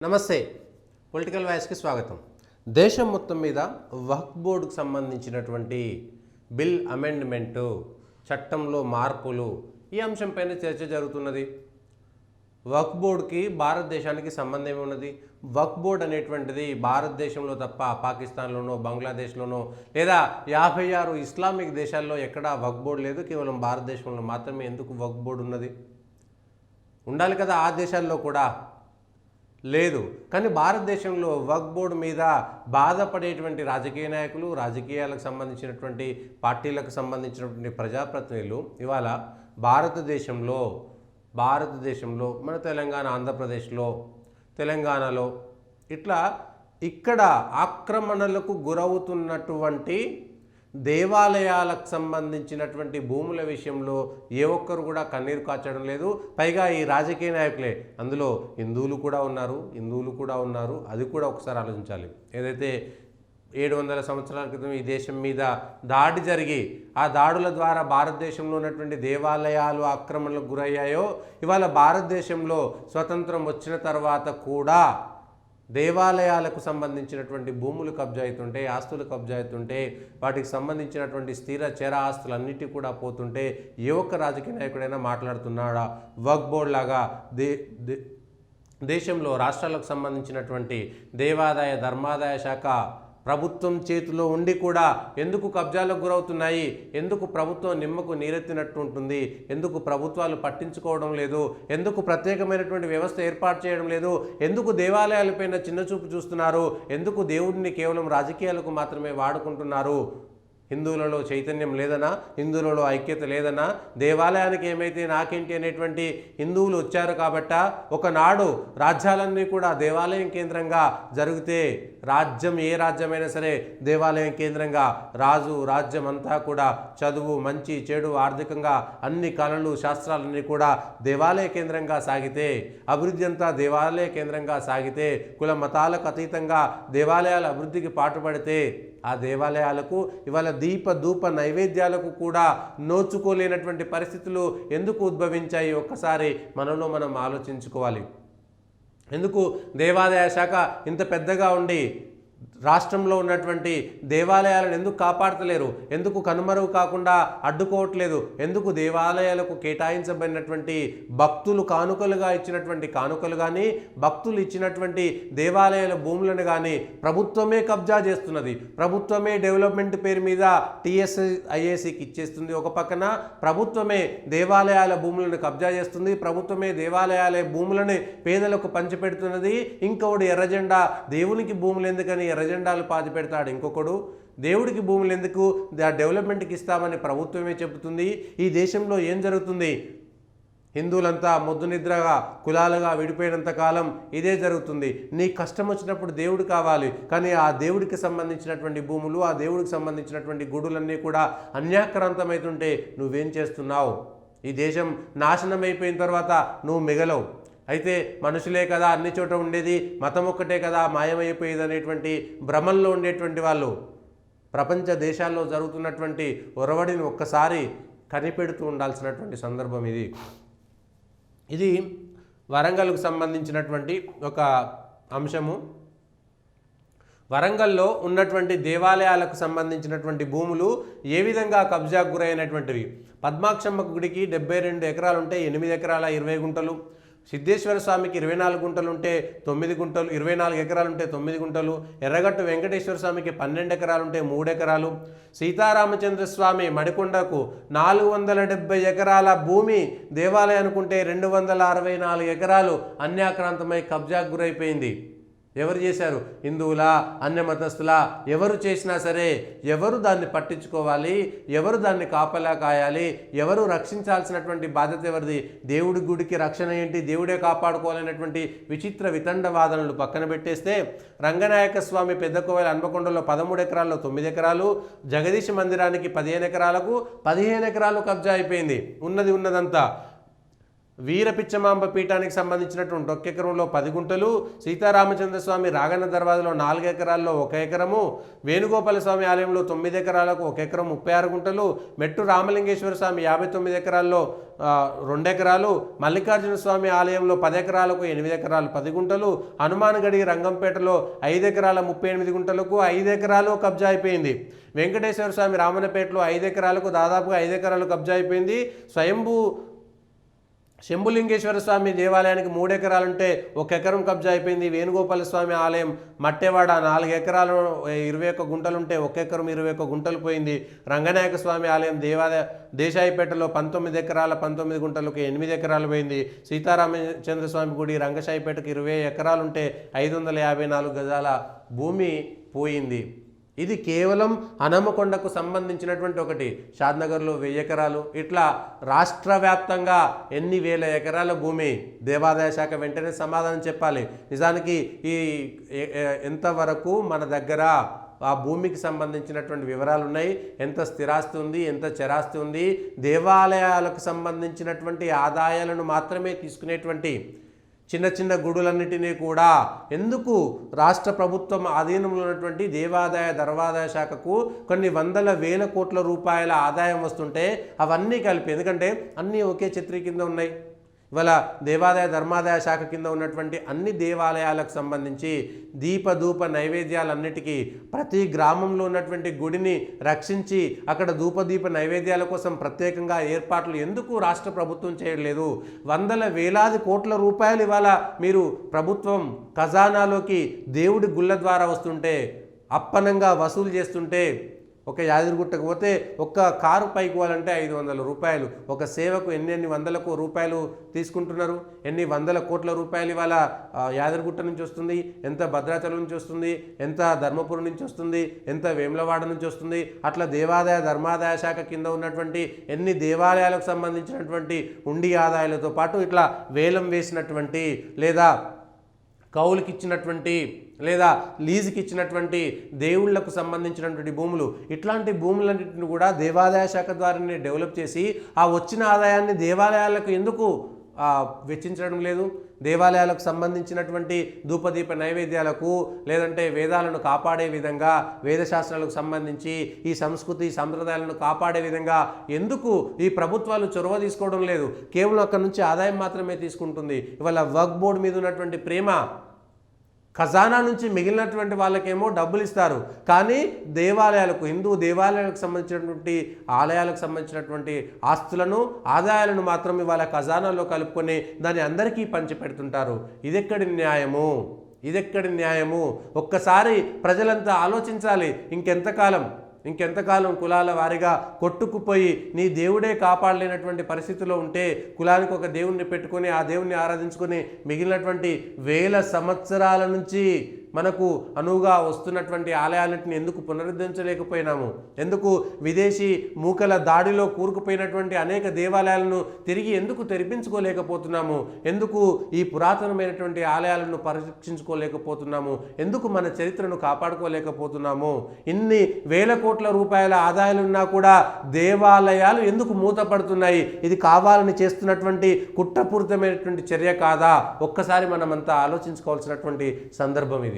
నమస్తే పొలిటికల్ వాయిస్కి స్వాగతం. దేశం మొత్తం మీద వక్ఫ్ బోర్డుకు సంబంధించినటువంటి బిల్ అమెండ్మెంటు, చట్టంలో మార్పులు, ఈ అంశంపైన చర్చ జరుగుతున్నది. వక్ఫ్ బోర్డుకి భారతదేశానికి సంబంధం ఏమున్నది? వక్ఫ్ బోర్డు అనేటువంటిది భారతదేశంలో తప్ప పాకిస్తాన్లోనో, బంగ్లాదేశ్లోనో లేదా 56 ఇస్లామిక్ దేశాల్లో ఎక్కడా వక్ఫ్ బోర్డు లేదు. కేవలం భారతదేశంలో మాత్రమే ఎందుకు వక్ఫ్ బోర్డు ఉన్నది? ఉండాలి కదా, ఆ దేశాల్లో కూడా లేదు. కానీ భారతదేశంలో వక్ఫ్ బోర్డు మీద బాధపడేటువంటి రాజకీయ నాయకులు, రాజకీయాలకు సంబంధించినటువంటి పార్టీలకు సంబంధించినటువంటి ప్రజాప్రతినిధులు ఇవాళ భారతదేశంలో మన తెలంగాణ, ఆంధ్రప్రదేశ్లో, తెలంగాణలో ఇక్కడ ఆక్రమణలకు గురవుతున్నటువంటి దేవాలయాలకు సంబంధించినటువంటి భూముల విషయంలో ఏ ఒక్కరు కూడా కన్నీరు కాచడం లేదు. పైగా ఈ రాజకీయ నాయకులే, అందులో హిందువులు కూడా ఉన్నారు. అది కూడా ఒకసారి ఆలోచించాలి. ఏదైతే 700 సంవత్సరాల క్రితం ఈ దేశం మీద దాడి జరిగి ఆ దాడుల ద్వారా భారతదేశంలో ఉన్నటువంటి దేవాలయాలు ఆక్రమణలకు గురయ్యాయో, ఇవాళ భారతదేశంలో స్వతంత్రం వచ్చిన తర్వాత కూడా దేవాలయాలకు సంబంధించినటువంటి భూములు కబ్జా అవుతుంటే, ఆస్తులు కబ్జా అవుతుంటే, వాటికి సంబంధించినటువంటి స్థిర చర ఆస్తులన్నిటి కూడా పోతుంటే ఏ ఒక్క రాజకీయ నాయకుడైనా మాట్లాడుతున్నాడా? వక్ఫ్ బోర్డు లాగా దేశంలో రాష్ట్రాలకు సంబంధించినటువంటి దేవాదాయ ధర్మాదాయ శాఖ ప్రభుత్వం చేతిలో ఉండి కూడా ఎందుకు కబ్జాలకు గురవుతున్నాయి? ఎందుకు ప్రభుత్వం నిమ్మకు నీరెత్తినట్టు ఉంటుంది? ఎందుకు ప్రభుత్వాలు పట్టించుకోవడం లేదు? ఎందుకు ప్రత్యేకమైనటువంటి వ్యవస్థ ఏర్పాటు చేయడం లేదు? ఎందుకు దేవాలయాలపైన చిన్నచూపు చూస్తున్నారు? ఎందుకు దేవుడిని కేవలం రాజకీయాలకు మాత్రమే వాడుకుంటున్నారు? హిందువులలో చైతన్యం లేదనా? హిందువులలో ఐక్యత లేదనా? దేవాలయానికి ఏమైతే నాకేంటి అనేటువంటి హిందువులు వచ్చారు కాబట్టా ఒకనాడు రాజ్యాలన్నీ కూడా దేవాలయం కేంద్రంగా జరిగితే, రాజ్యం ఏ రాజ్యమైనా సరే దేవాలయం కేంద్రంగా, రాజు రాజ్యం అంతా కూడా చదువు, మంచి చెడు, ఆర్థికంగా అన్ని కళలు శాస్త్రాలన్నీ కూడా దేవాలయ కేంద్రంగా సాగితే, అభివృద్ధి అంతా దేవాలయ కేంద్రంగా సాగితే, కుల మతాలకు అతీతంగా దేవాలయాల అభివృద్ధికి పాటుపడితే, ఆ దేవాలయాలకు ఇవాళ దీప ధూప నైవేద్యాలకు కూడా నోచుకోలేనటువంటి పరిస్థితులు ఎందుకు ఉద్భవించాయి? ఒక్కసారి మనలో మనం ఆలోచించుకోవాలి. ఎందుకు దేవాదాయ శాఖ ఇంత పెద్దగా ఉండి రాష్ట్రంలో ఉన్నటువంటి దేవాలయాలను ఎందుకు కాపాడతలేరు? ఎందుకు కనుమరుగు కాకుండా అడ్డుకోవట్లేదు? ఎందుకు దేవాలయాలకు కేటాయించబడినటువంటి భక్తులు కానుకలుగా ఇచ్చినటువంటి కానుకలు కానీ, భక్తులు ఇచ్చినటువంటి దేవాలయాల భూములను కానీ ప్రభుత్వమే కబ్జా చేస్తున్నది? ప్రభుత్వమే డెవలప్మెంట్ పేరు మీద TSIACకి ఇచ్చేస్తుంది. ఒక పక్కన ప్రభుత్వమే దేవాలయాల భూములను కబ్జా చేస్తుంది, ప్రభుత్వమే దేవాలయాల భూములను పేదలకు పంచిపెడుతున్నది. ఇంకొకడు ఎర్రజెండా, దేవునికి భూములు ఎందుకని ఎర్రజెండాలు పాతి పెడతాడు. ఇంకొకడు దేవుడికి భూములు ఎందుకు, డెవలప్మెంట్కి ఇస్తామని ప్రభుత్వమే చెబుతుంది. ఈ దేశంలో ఏం జరుగుతుంది? హిందువులంతా మొద్దు నిద్రగా కులాలుగా విడిపోయినంత కాలం ఇదే జరుగుతుంది. నీ కష్టం వచ్చినప్పుడు దేవుడు కావాలి, కానీ ఆ దేవుడికి సంబంధించినటువంటి భూములు, ఆ దేవుడికి సంబంధించినటువంటి గుడులన్నీ కూడా అన్యాక్రాంతమవుతుంటే నువ్వేం చేస్తున్నావు? ఈ దేశం నాశనం అయిపోయిన తర్వాత నువ్వు మిగలవు. అయితే మనుషులే కదా అన్ని చోట ఉండేది, మతం ఒక్కటే కదా మాయమైపోయేది అనేటువంటి భ్రమల్లో ఉండేటువంటి వాళ్ళు ప్రపంచ దేశాల్లో జరుగుతున్నటువంటి ఒరవడిని ఒక్కసారి కనిపెడుతూ ఉండాల్సినటువంటి సందర్భం ఇది. ఇది వరంగల్కు సంబంధించినటువంటి ఒక అంశము. వరంగల్లో ఉన్నటువంటి దేవాలయాలకు సంబంధించినటువంటి భూములు ఏ విధంగా కబ్జాకు గురైనటువంటివి? పద్మాక్షమ్మ గుడికి 72 ఎకరాలు ఉంటే 8 ఎకరాల 20 గుంటలు, సిద్ధేశ్వర స్వామికి 24 గుంటలు ఉంటే 9 గుంటలు, 24 ఎకరాలు ఉంటే 9 గుంటలు, ఎర్రగట్టు వెంకటేశ్వర స్వామికి 12 ఎకరాలు ఉంటే 3 ఎకరాలు, సీతారామచంద్ర స్వామి మడికొండకు 470 ఎకరాల భూమి దేవాలయానికి ఉంటే 264 ఎకరాలు అన్యాక్రాంతమై కబ్జాకు గురైపోయింది. ఎవరు చేశారు? హిందువులా, అన్య మతస్థులా? ఎవరు చేసినా సరే ఎవరు దాన్ని పట్టించుకోవాలి? ఎవరు దాన్ని కాపలా కాయాలి? ఎవరు రక్షించాల్సినటువంటి బాధ్యత ఎవరిది? దేవుడి గుడికి రక్షణ ఏంటి? దేవుడే కాపాడుకోవాలనేటువంటి విచిత్ర వితండ వాదనలు పక్కన పెట్టేస్తే, రంగనాయక స్వామి పెద్ద కోవెల హన్మకొండలో 13 ఎకరాల్లో 9 ఎకరాలు, జగదీశ మందిరానికి 15 ఎకరాలకు 15 ఎకరాలు కబ్జా అయిపోయింది. ఉన్నదంతా వీరపిచ్చమాంబ పీఠానికి సంబంధించినటువంటి 1 ఎకరంలో 10 గుంటలు, సీతారామచంద్ర స్వామి రాగన్న దర్వాజలో 4 ఎకరాల్లో 1 ఎకరము, వేణుగోపాల స్వామి ఆలయంలో 9 ఎకరాలకు 1 ఎకరం 36 గుంటలు, మెట్టు రామలింగేశ్వర స్వామి 59 ఎకరాల్లో 2 ఎకరాలు, మల్లికార్జున స్వామి ఆలయంలో 10 ఎకరాలకు 8 ఎకరాలు 10 గుంటలు, హనుమాన్గడి రంగంపేటలో 5 ఎకరాల 38 గుంటలకు 5 ఎకరాలు కబ్జా అయిపోయింది. వెంకటేశ్వర స్వామి రామన్నపేటలో 5 ఎకరాలకు దాదాపుగా 5 ఎకరాలు కబ్జా అయిపోయింది. శంభులింగేశ్వర స్వామి దేవాలయానికి 3 ఎకరాలుంటే 1 ఎకరం కబ్జా అయిపోయింది. వేణుగోపాల స్వామి ఆలయం మట్టెవాడ 4 ఎకరాలు 21 గుంటలుంటే 1 ఎకరం 21 గుంటలు పోయింది. రంగనాయక స్వామి ఆలయం దేశాయిపేటలో 19 ఎకరాల 19 గుంటలకు 8 ఎకరాలు పోయింది. సీతారామచంద్ర స్వామి గుడి రంగశాయిపేటకు 20 ఎకరాలుంటే 554 గజాల భూమి పోయింది. ఇది కేవలం హనుమకొండకు సంబంధించినటువంటి ఒకటి. షాద్నగర్లో 1000 ఎకరాలు, ఇట్లా రాష్ట్ర వ్యాప్తంగా ఎన్ని వేల ఎకరాల భూమి. దేవాదాయ శాఖ వెంటనే సమాధానం చెప్పాలి. నిజానికి ఈ ఎంతవరకు మన దగ్గర ఆ భూమికి సంబంధించినటువంటి వివరాలు ఉన్నాయి, ఎంత స్థిరాస్తి ఉంది, ఎంత చరాస్తి ఉంది, దేవాలయాలకు సంబంధించినటువంటి ఆదాయాలను మాత్రమే తీసుకునేటువంటి చిన్న చిన్న గుడులన్నిటినీ కూడా ఎందుకు రాష్ట్ర ప్రభుత్వం ఆధీనంలో ఉన్నటువంటి దేవాదాయ ధర్మాదాయ శాఖకు కొన్ని వందల వేల కోట్ల రూపాయల ఆదాయం వస్తుంటే అవన్నీ కలిపి, ఎందుకంటే అన్నీ ఒకే ఛత్రి కింద ఉన్నాయి. ఇవాళ దేవాదాయ ధర్మాదాయ శాఖ కింద ఉన్నటువంటి అన్ని దేవాలయాలకు సంబంధించి దీపధూప నైవేద్యాలన్నిటికీ ప్రతి గ్రామంలో ఉన్నటువంటి గుడిని రక్షించి అక్కడ ధూపదీప నైవేద్యాల కోసం ప్రత్యేకంగా ఏర్పాట్లు ఎందుకు రాష్ట్ర ప్రభుత్వం చేయలేదు? వందల వేలాది కోట్ల రూపాయలు ఇవాళ మీరు ప్రభుత్వం ఖజానాలోకి దేవుడి గుళ్ళ ద్వారా వస్తుంటే, అప్పనంగా వసూలు చేస్తుంటే, ఒక యాదగిరిగుట్టకు పోతే ఒక్క కారు పైకి పోవాలంటే 500 రూపాయలు, ఒక సేవకు ఎన్ని వందలకు రూపాయలు తీసుకుంటున్నారు. ఎన్ని వందల కోట్ల రూపాయలు ఇవాళ యాదగిరిగుట్ట నుంచి వస్తుంది, ఎంత భద్రాచలం నుంచి వస్తుంది, ఎంత ధర్మపురం నుంచి వస్తుంది, ఎంత వేములవాడ నుంచి వస్తుంది. అట్లా దేవాదాయ ధర్మాదాయ శాఖ కింద ఉన్నటువంటి ఎన్ని దేవాలయాలకు సంబంధించినటువంటి ఉండి ఆదాయాలతో పాటు ఇట్లా వేలం వేసినటువంటి లేదా కౌలుకి ఇచ్చినటువంటి లేదా లీజుకి ఇచ్చినటువంటి దేవుళ్లకు సంబంధించినటువంటి భూములు, ఇట్లాంటి భూములన్నింటిని కూడా దేవాదాయ శాఖ ద్వారానే డెవలప్ చేసి ఆ వచ్చిన ఆదాయాన్ని దేవాలయాలకు ఎందుకు వెచ్చించడం లేదు? దేవాలయాలకు సంబంధించినటువంటి ధూపదీప నైవేద్యాలకు, లేదంటే వేదాలను కాపాడే విధంగా, వేదశాస్త్రాలకు సంబంధించి ఈ సంస్కృతి సంప్రదాయాలను కాపాడే విధంగా ఎందుకు ఈ ప్రభుత్వాలు చొరవ తీసుకోవడం లేదు? కేవలం అక్కడి నుంచి ఆదాయం మాత్రమే తీసుకుంటుంది. ఇవాళ వక్ఫ్ బోర్డు మీద ఉన్నటువంటి ప్రేమ, ఖజానా నుంచి మిగిలినటువంటి వాళ్ళకేమో డబ్బులు ఇస్తారు, కానీ దేవాలయాలకు, హిందూ దేవాలయాలకు సంబంధించినటువంటి ఆలయాలకు సంబంధించినటువంటి ఆస్తులను ఆదాయాలను మాత్రం ఇవాళ ఖజానాలో కలుపుకొని దాన్ని అందరికీ పంచిపెడుతుంటారు. ఇదెక్కడి న్యాయము? ఇదెక్కడి న్యాయము? ఒక్కసారి ప్రజలంతా ఆలోచించాలి. ఇంకెంతకాలం కులాల వారిగా కొట్టుకుపోయి నీ దేవుడే కాపాడలేనటువంటి పరిస్థితిలో ఉంటే, కులానికి ఒక దేవుణ్ణి పెట్టుకొని ఆ దేవుణ్ణి ఆరాధించుకొని మిగిలినటువంటి వేల సంవత్సరాల నుంచి మనకు అనువుగా వస్తున్నటువంటి ఆలయాలన్నింటిని ఎందుకు పునరుద్ధరించలేకపోయినాము? ఎందుకు విదేశీ మూకల దాడిలో కూరుకుపోయినటువంటి అనేక దేవాలయాలను తిరిగి ఎందుకు తెరిపించుకోలేకపోతున్నాము? ఎందుకు ఈ పురాతనమైనటువంటి ఆలయాలను పరీక్షించుకోలేకపోతున్నాము? ఎందుకు మన చరిత్రను కాపాడుకోలేకపోతున్నాము? ఇన్ని వేల కోట్ల రూపాయల ఆదాయాలున్నా కూడా దేవాలయాలు ఎందుకు మూతపడుతున్నాయి? ఇది కావాలని చేస్తున్నటువంటి కుట్రపూరితమైనటువంటి చర్య కాదా? ఒక్కసారి మనమంతా ఆలోచించుకోవాల్సినటువంటి సందర్భం ఇది.